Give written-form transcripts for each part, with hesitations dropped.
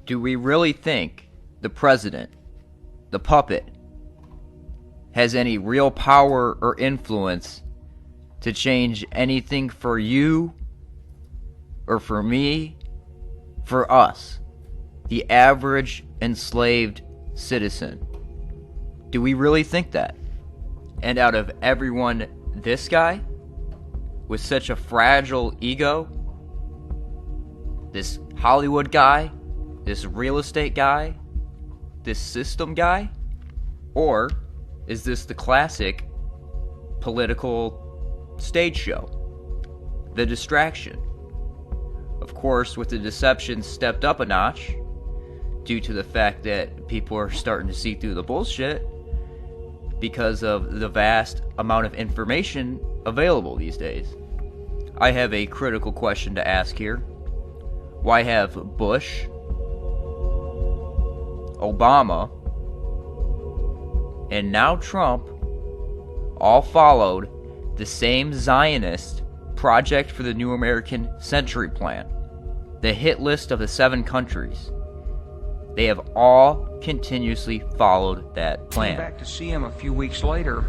Do we really think the president, the puppet, has any real power or influence to change anything for you or for me, for us, the average enslaved citizen? Do we really think that? And out of everyone, this guy, with such a fragile ego, this Hollywood guy, this real estate guy, this system guy? Or is this the classic political stage show? The distraction. Of course, with the deception stepped up a notch due to the fact that people are starting to see through the bullshit because of the vast amount of information available these days. I have a critical question to ask here. Why have Bush, Obama, and now Trump all followed the same Zionist Project for the New American Century plan, the hit list of the 7 countries? They have all continuously followed that plan. I came back to see him a few weeks later,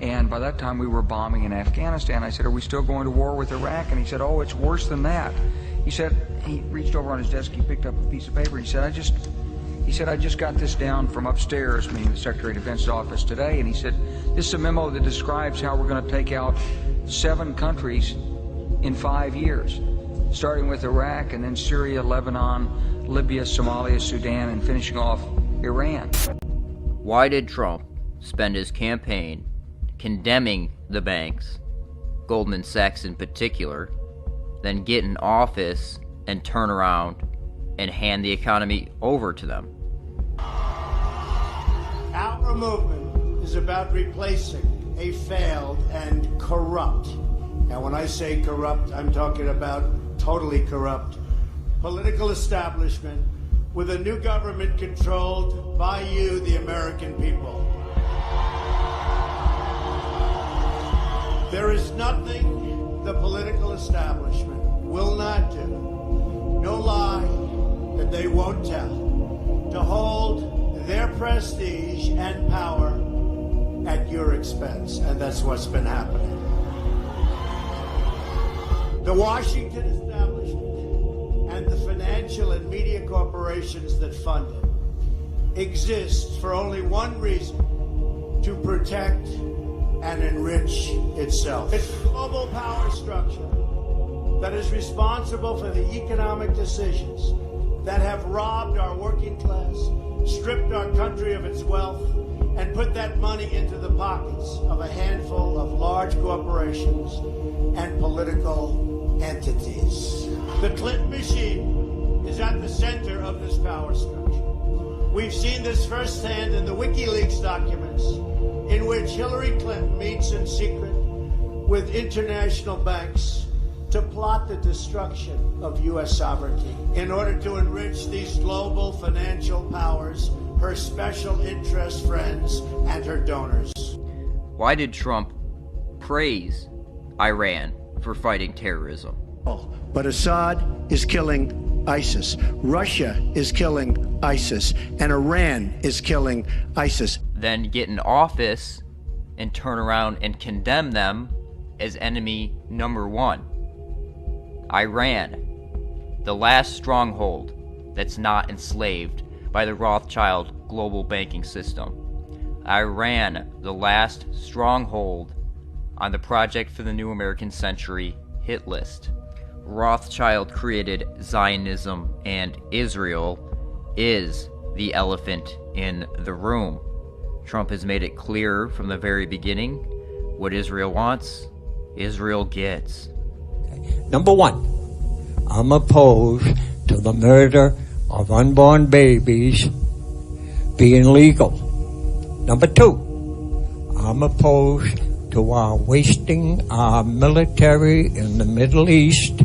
and by that time we were bombing in Afghanistan. I said, "Are we still going to war with Iraq?" And he said, "Oh, it's worse than that." He said, he reached over on his desk, he picked up a piece of paper, he said, I just got this down from upstairs, meaning the Secretary of Defense's office today, and he said, "This is a memo that describes how we're going to take out 7 countries in 5 years, starting with Iraq and then Syria, Lebanon, Libya, Somalia, Sudan, and finishing off Iran." Why did Trump spend his campaign condemning the banks, Goldman Sachs in particular, then get in office and turn around and hand the economy over to them? Our movement is about replacing a failed and corrupt, now when I say corrupt, I'm talking about totally corrupt, political establishment with a new government controlled by you, the American people. There is nothing the political establishment will not do, no lie that they won't tell, to hold their prestige and power at your expense. And that's what's been happening. The Washington establishment and the financial and media corporations that fund it exist for only one reason: to protect and enrich itself. It's a global power structure that is responsible for the economic decisions that have robbed our working class, stripped our country of its wealth, and put that money into the pockets of a handful of large corporations and political entities. The Clinton machine is at the center of this power structure. We've seen this firsthand in the WikiLeaks documents, in which Hillary Clinton meets in secret with international banks to plot the destruction of U.S. sovereignty in order to enrich these global financial powers, her special interest friends, and her donors. Why did Trump praise Iran for fighting terrorism? But Assad is killing ISIS. Russia is killing ISIS. And Iran is killing ISIS. Then get in office and turn around and condemn them as enemy number 1. Iran, the last stronghold that's not enslaved by the Rothschild global banking system. Iran, the last stronghold on the Project for the New American Century hit list. Rothschild created Zionism, and Israel is the elephant in the room. Trump has made it clear from the very beginning: what Israel wants, Israel gets. Number 1, I'm opposed to the murder of unborn babies being legal. Number 2, I'm opposed to our wasting our military in the Middle East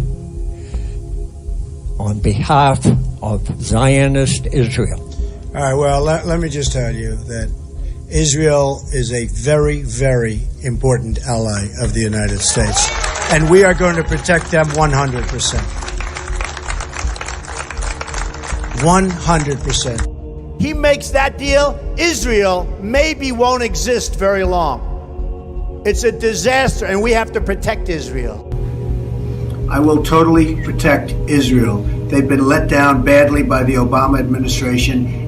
on behalf of Zionist Israel. All right, well, let me just tell you that Israel is a very, very important ally of the United States, and we are going to protect them 100%. 100%. He makes that deal, Israel maybe won't exist very long. It's a disaster, and we have to protect Israel. I will totally protect Israel. They've been let down badly by the Obama administration.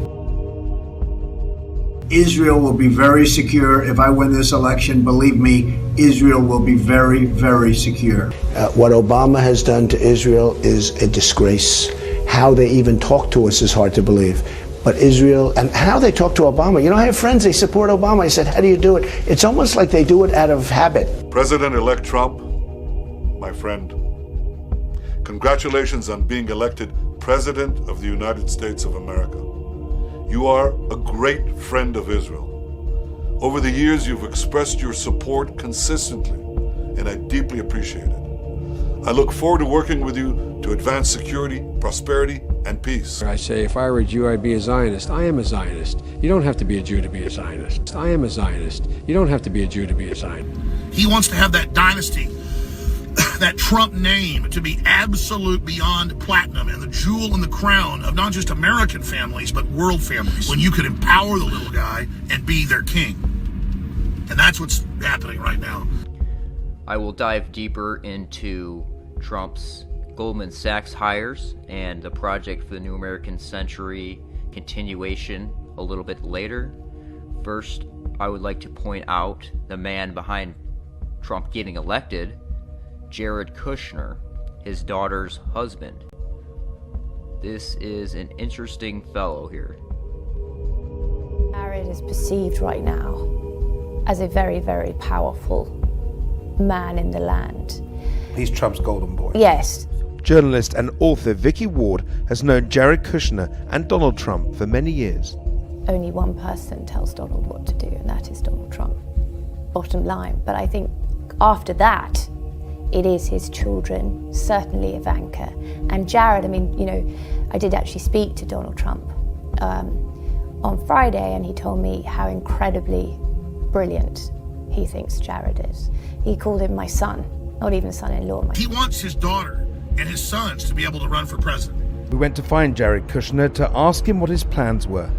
Israel will be very secure. If I win this election, believe me, Israel will be very, very secure. What Obama has done to Israel is a disgrace. How they even talk to us is hard to believe. But Israel, and how they talk to Obama. You know, I have friends, they support Obama. I said, how do you do it? It's almost like they do it out of habit. President-elect Trump, my friend, congratulations on being elected President of the United States of America. You are a great friend of Israel. Over the years, you've expressed your support consistently, and I deeply appreciate it. I look forward to working with you to advance security, prosperity, and peace. I say, if I were a Jew, I'd be a Zionist. I am a Zionist. You don't have to be a Jew to be a Zionist. I am a Zionist. You don't have to be a Jew to be a Zionist. He wants to have that dynasty, that Trump name, to be absolute beyond platinum and the jewel in the crown of not just American families, but world families, when you could empower the little guy and be their king. And that's what's happening right now. I will dive deeper into Trump's Goldman Sachs hires and the Project for the New American Century continuation a little bit later. First, I would like to point out the man behind Trump getting elected, Jared Kushner, his daughter's husband. This is an interesting fellow here. Jared is perceived right now as a very, very powerful man in the land. He's Trump's golden boy. Yes. Journalist and author Vicky Ward has known Jared Kushner and Donald Trump for many years. Only one person tells Donald what to do, and that is Donald Trump. Bottom line. But I think after that, it is his children, certainly Ivanka. And Jared, I mean, you know, I did actually speak to Donald Trump on Friday, and he told me how incredibly brilliant he thinks Jared is. He called him my son, not even son-in-law. He wants his daughter and his sons to be able to run for president. We went to find Jared Kushner to ask him what his plans were.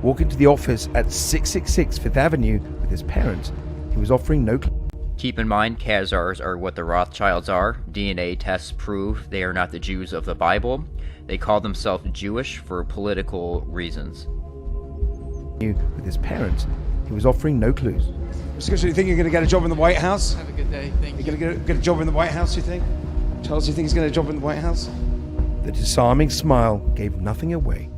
Walking to the office at 666 Fifth Avenue with his parents, he was offering no clue. Keep in mind, Khazars are what the Rothschilds are. DNA tests prove they are not the Jews of the Bible. They call themselves Jewish for political reasons. With his parents, he was offering no clues. Mr. Kushner, you think you're going to get a job in the White House? Have a good day. Thank you. You're going to get a job in the White House, you think? Charles, do you think he's going to get a job in the White House? The disarming smile gave nothing away.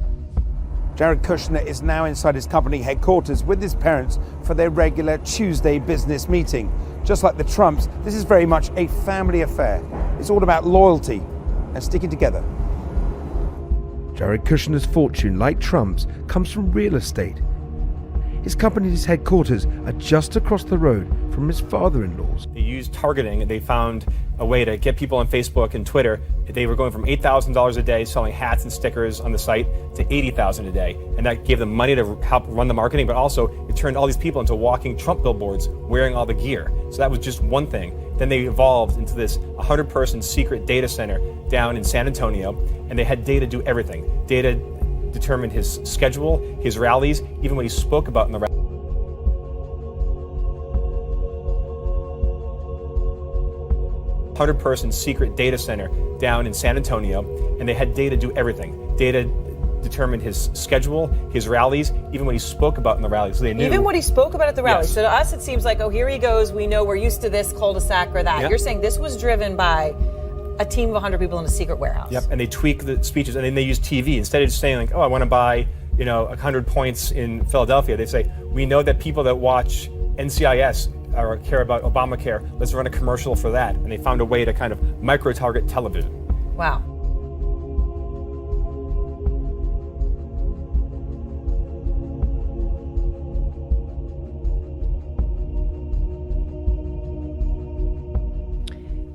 Jared Kushner is now inside his company headquarters with his parents for their regular Tuesday business meeting. Just like the Trumps, this is very much a family affair. It's all about loyalty and sticking together. Jared Kushner's fortune, like Trump's, comes from real estate. His company's headquarters are just across the road from his father-in-law's. They used targeting. They found a way to get people on Facebook and Twitter. They were going from $8,000 a day selling hats and stickers on the site to $80,000 a day. And that gave them money to help run the marketing, but also it turned all these people into walking Trump billboards wearing all the gear. So that was just one thing. Then they evolved into this 100-person secret data center down in San Antonio, and they had data do everything. Data determined his schedule, his rallies, even what he spoke about in the rally. 100-person secret data center down in San Antonio, and they had data do everything. Data determined his schedule, his rallies, even what he spoke about in the rallies. So they knew. Even what he spoke about at the rallies. Yes. So to us, it seems like, oh, here he goes. We know we're used to this cul-de-sac or that. Yep. You're saying this was driven by a team of 100 people in a secret warehouse. Yep. And they tweak the speeches, and then they use TV instead of just saying like, oh, I want to buy, 100 points in Philadelphia. They say, we know that people that watch NCIS or care about Obamacare, let's run a commercial for that. And they found a way to kind of micro-target television. Wow.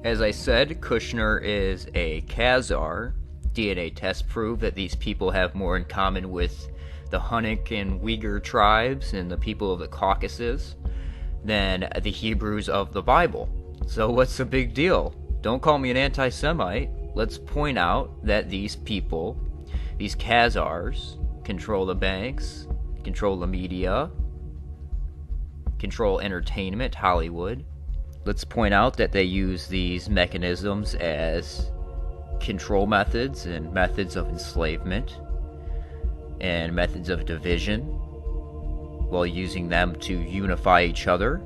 As I said, Kushner is a Khazar. DNA tests prove that these people have more in common with the Hunnic and Uyghur tribes and the people of the Caucasus than the Hebrews of the Bible. So what's the big deal? Don't call me an anti-Semite. Let's point out that these people These Khazars control the banks, control the media, control entertainment, Hollywood. Let's point out that they use these mechanisms as control methods and methods of enslavement and methods of division, while using them to unify each other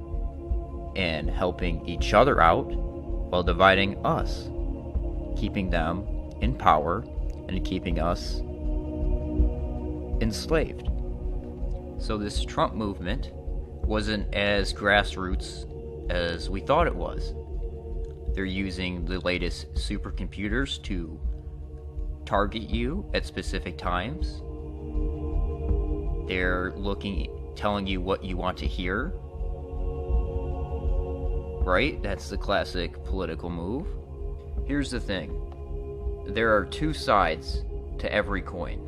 and helping each other out while dividing us, keeping them in power and keeping us enslaved. So this Trump movement wasn't as grassroots as we thought it was. They're using the latest supercomputers to target you at specific times. They're telling you what you want to hear. Right? That's the classic political move. Here's the thing. There are two sides to every coin.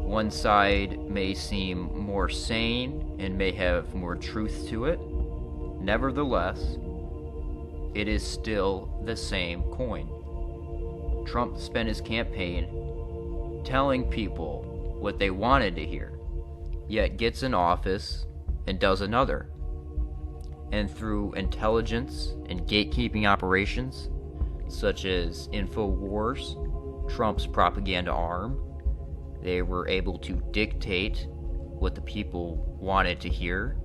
One side may seem more sane and may have more truth to it. Nevertheless, it is still the same coin. Trump spent his campaign telling people what they wanted to hear, yet gets in office and does another. And through intelligence and gatekeeping operations, such as InfoWars, Trump's propaganda arm, they were able to dictate what the people wanted to hear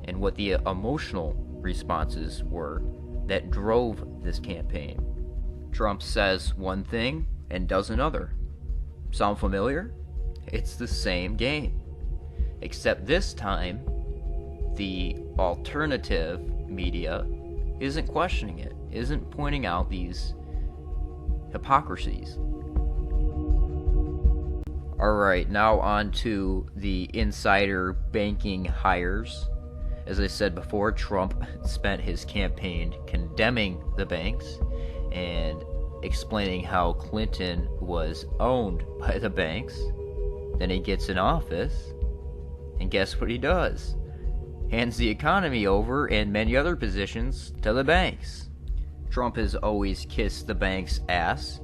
and what the emotional responses were that drove this campaign. Trump says one thing and does another. Sound familiar? It's the same game. Except this time, the alternative media isn't questioning it, isn't pointing out these hypocrisies. Alright, now on to the insider banking hires. As I said before, Trump spent his campaign condemning the banks and explaining how Clinton was owned by the banks. Then he gets in office, and guess what he does? Hands the economy over and many other positions to the banks. Trump has always kissed the bank's ass.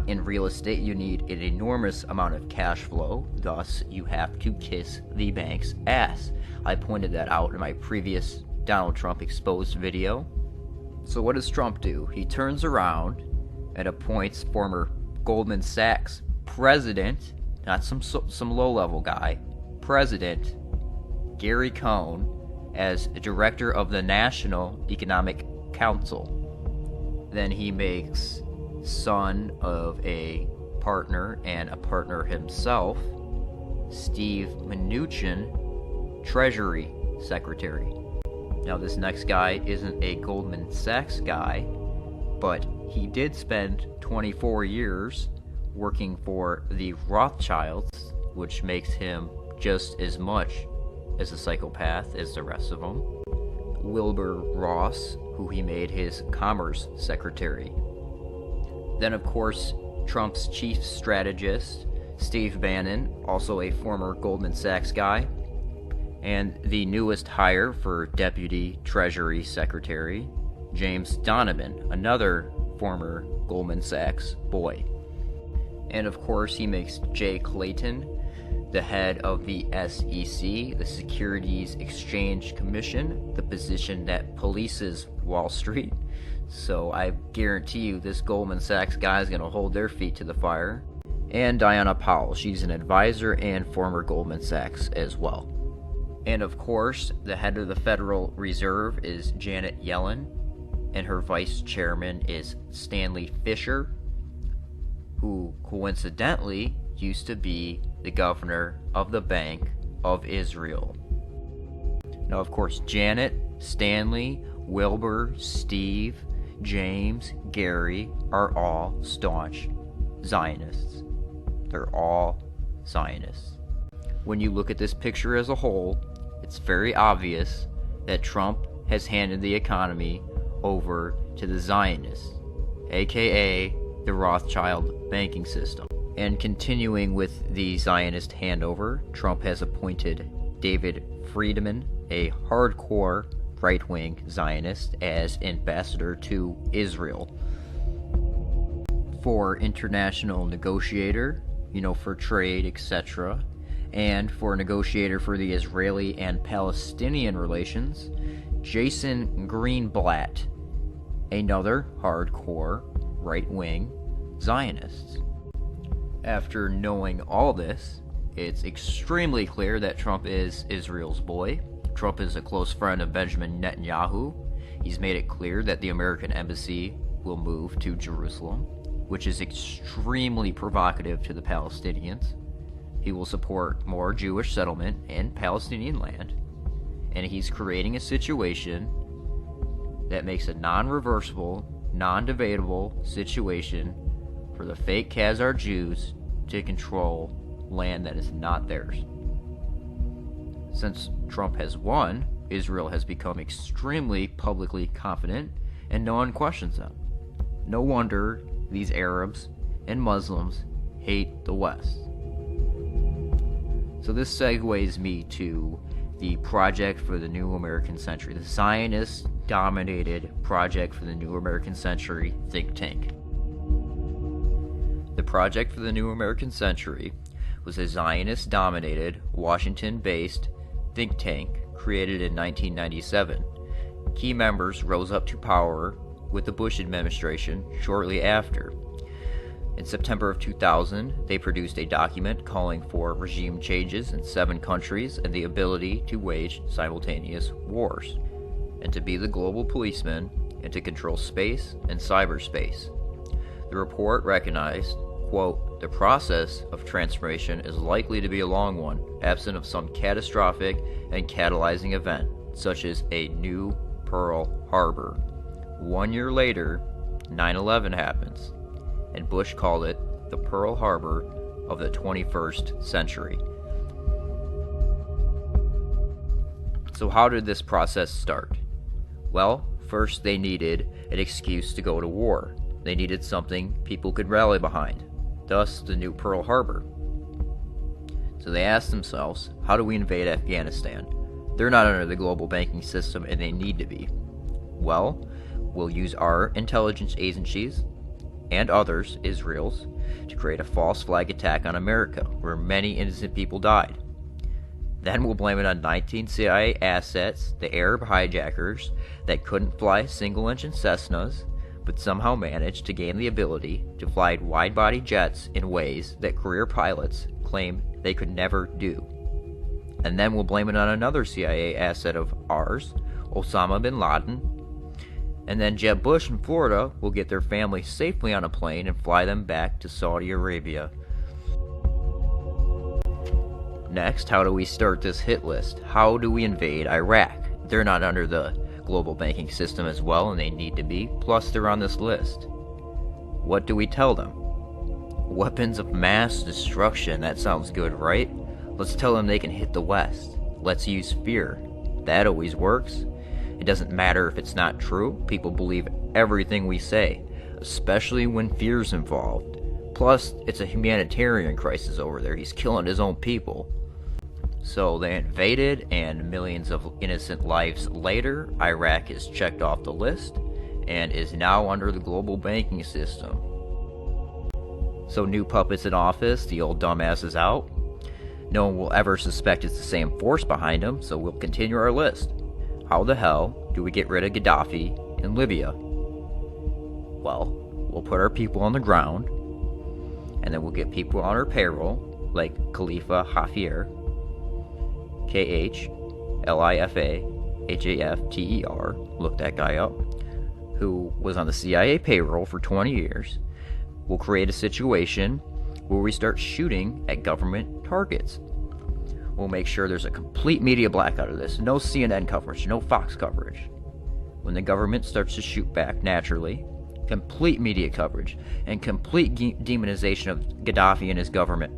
In real estate, you need an enormous amount of cash flow, thus you have to kiss the bank's ass. I pointed that out in my previous Donald Trump exposed video. So what does Trump do? He turns around and appoints former Goldman Sachs president, not some low-level guy, President Gary Cohn, as director of the National Economic Council. Then he makes son of a partner and a partner himself, Steve Mnuchin, Treasury Secretary. Now this next guy isn't a Goldman Sachs guy, but he did spend 24 years working for the Rothschilds, which makes him just as much as a psychopath as the rest of them. Wilbur Ross, who he made his Commerce Secretary. Then, of course, Trump's chief strategist, Steve Bannon, also a former Goldman Sachs guy, and the newest hire for Deputy Treasury Secretary, James Donovan, another former Goldman Sachs boy. And of course, he makes Jay Clayton the head of the SEC, the Securities Exchange Commission, the position that polices Wall Street. So I guarantee you this Goldman Sachs guy is going to hold their feet to the fire. And Diana Powell, she's an advisor and former Goldman Sachs as well. And of course, the head of the Federal Reserve is Janet Yellen, and her vice chairman is Stanley Fischer, who coincidentally used to be the governor of the Bank of Israel. Now, of course, Janet, Stanley, Wilbur, Steve, James, Gary are all staunch Zionists. They're all Zionists. When you look at this picture as a whole, it's very obvious that Trump has handed the economy over to the Zionists, aka the Rothschild banking system. And continuing with the Zionist handover, Trump has appointed David Friedman, a hardcore right-wing Zionist, as ambassador to Israel. for international negotiator, for trade, etc., and for negotiator for the Israeli and Palestinian relations, Jason Greenblatt, another hardcore right-wing Zionist. After knowing all this, it's extremely clear that Trump is Israel's boy. Trump is a close friend of Benjamin Netanyahu. He's made it clear that the American embassy will move to Jerusalem, which is extremely provocative to the Palestinians. He will support more Jewish settlement in Palestinian land, and he's creating a situation that makes a non-reversible, non-debatable situation for the fake Khazar Jews to control land that is not theirs. Since Trump has won, Israel has become extremely publicly confident, and no one questions them. No wonder these Arabs and Muslims hate the West. So this segues me to the Project for the New American Century, the Zionist-dominated Project for the New American Century think tank. The Project for the New American Century was a Zionist-dominated, Washington-based think tank created in 1997. Key members rose up to power with the Bush administration shortly after. In September of 2000, they produced a document calling for regime changes in 7 countries and the ability to wage simultaneous wars, and to be the global policeman and to control space and cyberspace. The report recognized, quote, "The process of transformation is likely to be a long one, absent of some catastrophic and catalyzing event, such as a new Pearl Harbor." 1 year later, 9/11 happens, and Bush called it the Pearl Harbor of the 21st century. So how did this process start? Well, first they needed an excuse to go to war. They needed something people could rally behind, thus the new Pearl Harbor. So they asked themselves, how do we invade Afghanistan? They're not under the global banking system and they need to be. Well, we'll use our intelligence agencies and others, Israel's, to create a false flag attack on America, where many innocent people died. Then we'll blame it on 19 CIA assets, the Arab hijackers that couldn't fly single-engine Cessnas, but somehow managed to gain the ability to fly wide-body jets in ways that career pilots claim they could never do. And then we'll blame it on another CIA asset of ours, Osama bin Laden. And then Jeb Bush in Florida will get their family safely on a plane and fly them back to Saudi Arabia. Next, how do we start this hit list? How do we invade Iraq? They're not under the global banking system as well, and they need to be. Plus, they're on this list. What do we tell them? Weapons of mass destruction. That sounds good, right? Let's tell them they can hit the West. Let's use fear. That always works. It doesn't matter if it's not true. People believe everything we say, especially when fear's involved. Plus, it's a humanitarian crisis over there. He's killing his own people. So they invaded, and millions of innocent lives later, Iraq is checked off the list and is now under the global banking system. So new puppets in office, the old dumbass is out. No one will ever suspect it's the same force behind him, so we'll continue our list. How the hell do we get rid of Gaddafi in Libya? Well, we'll put our people on the ground, and then we'll get people on our payroll, like Khalifa Haftar, Khalifa Haftar, look that guy up, who was on the CIA payroll for 20 years. We'll create a situation where we start shooting at government targets. We'll make sure there's a complete media blackout of this. No CNN coverage, no Fox coverage. When the government starts to shoot back naturally, complete media coverage and complete demonization of Gaddafi and his government.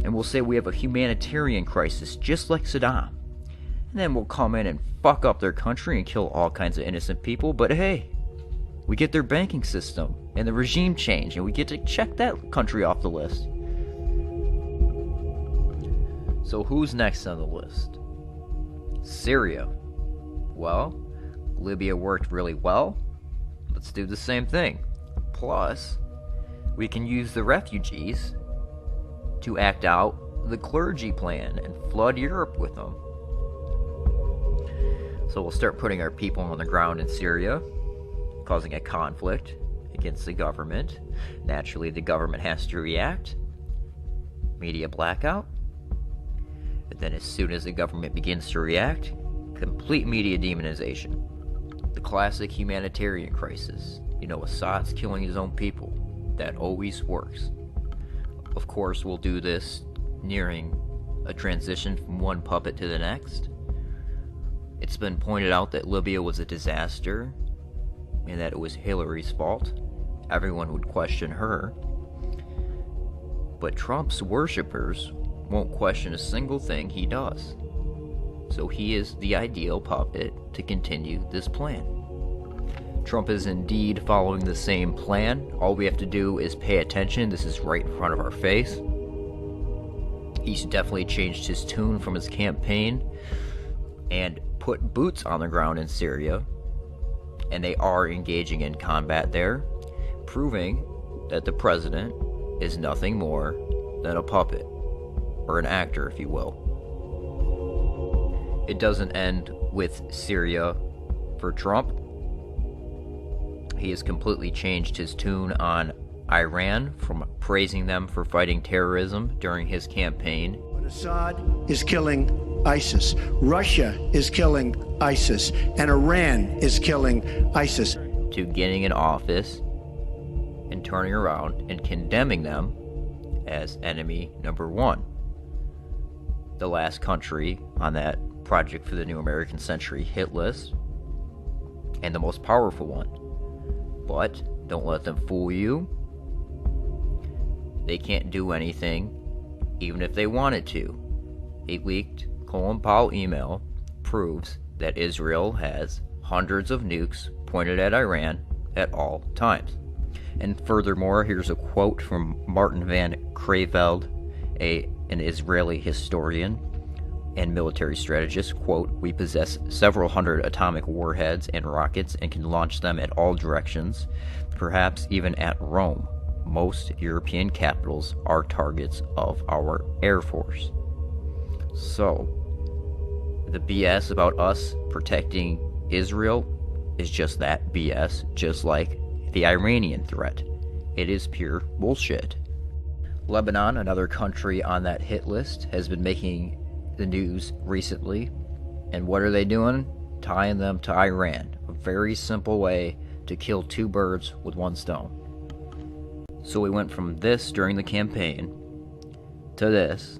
And we'll say we have a humanitarian crisis just like Saddam. And then we'll come in and fuck up their country and kill all kinds of innocent people. But hey, we get their banking system and the regime change, and we get to check that country off the list. So who's next on the list? Syria. Well, Libya worked really well. Let's do the same thing. Plus, We can use the refugees to act out the clergy plan and flood Europe with them. So we'll start putting our people on the ground in Syria, causing a conflict against the government. Naturally, the government has to react. Media blackout. But then as soon as the government begins to react, complete media demonization. The classic humanitarian crisis. You know, Assad's killing his own people. That always works. Of course, we'll do this nearing a transition from one puppet to the next. It's been pointed out that Libya was a disaster and that it was Hillary's fault. Everyone would question her. But Trump's worshippers won't question a single thing he does. So he is the ideal puppet to continue this plan. Trump is indeed following the same plan. All we have to do is pay attention. This is right in front of our face. He's definitely changed his tune from his campaign and put boots on the ground in Syria, and they are engaging in combat there, proving that the president is nothing more than a puppet, or an actor, if you will. It doesn't end with Syria for Trump. He has completely changed his tune on Iran, from praising them for fighting terrorism during his campaign. But Assad is killing ISIS. Russia is killing ISIS. And Iran is killing ISIS. To getting in office and turning around and condemning them as enemy number one. The last country on that Project for the New American Century hit list, and the most powerful one. But don't let them fool you. They can't do anything, even if they wanted to. A leaked Colin Powell email proves that Israel has hundreds of nukes pointed at Iran at all times. And furthermore, here's a quote from Martin van Creveld, an Israeli historian and military strategist. Quote, "We possess several hundred atomic warheads and rockets and can launch them at all directions, perhaps even at Rome. Most European capitals are targets of our Air Force." So, the BS about us protecting Israel is just that, BS, just like the Iranian threat. It is pure bullshit. Lebanon, another country on that hit list, has been making the news recently. And what are they doing? Tying them to Iran. A very simple way to kill two birds with one stone. So we went from this during the campaign to this,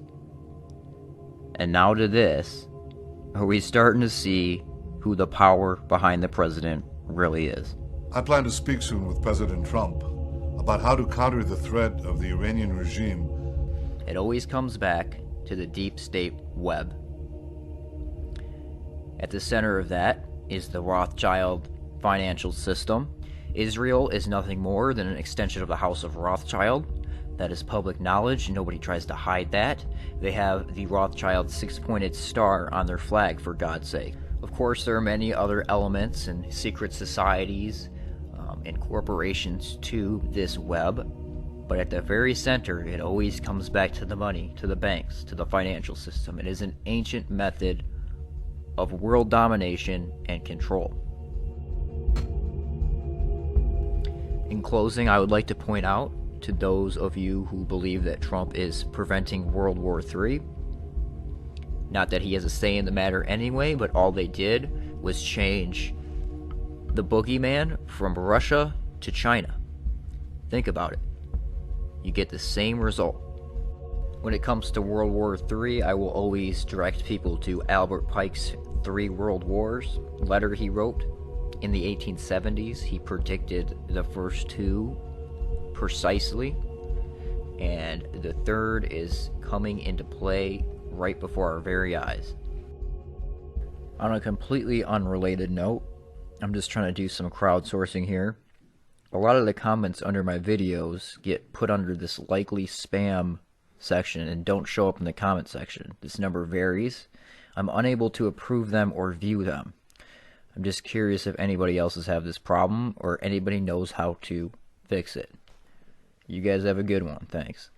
and now to this. Are we starting to see who the power behind the president really is? I plan to speak soon with President Trump about how to counter the threat of the Iranian regime. It always comes back to the deep state web. At the center of that is the Rothschild financial system. Israel is nothing more than an extension of the House of Rothschild. That is public knowledge. Nobody tries to hide that. They have the Rothschild six-pointed star on their flag, for God's sake. Of course, there are many other elements and secret societies and corporations to this web, but at the very center, it always comes back to the money, to the banks, to the financial system. It is an ancient method of world domination and control. In closing, I would like to point out to those of you who believe that Trump is preventing World War III, not that he has a say in the matter anyway, but all they did was change the boogeyman from Russia to China. Think about it. You get the same result. When it comes to World War III, I will always direct people to Albert Pike's 3 World Wars letter he wrote. In the 1870s, he predicted the first 2 precisely, and the third is coming into play right before our very eyes. On a completely unrelated note, I'm just trying to do some crowdsourcing here. A lot of the comments under my videos get put under this likely spam section and don't show up in the comment section. This number varies. I'm unable to approve them or view them. I'm just curious if anybody else has had this problem or anybody knows how to fix it. You guys have a good one. Thanks.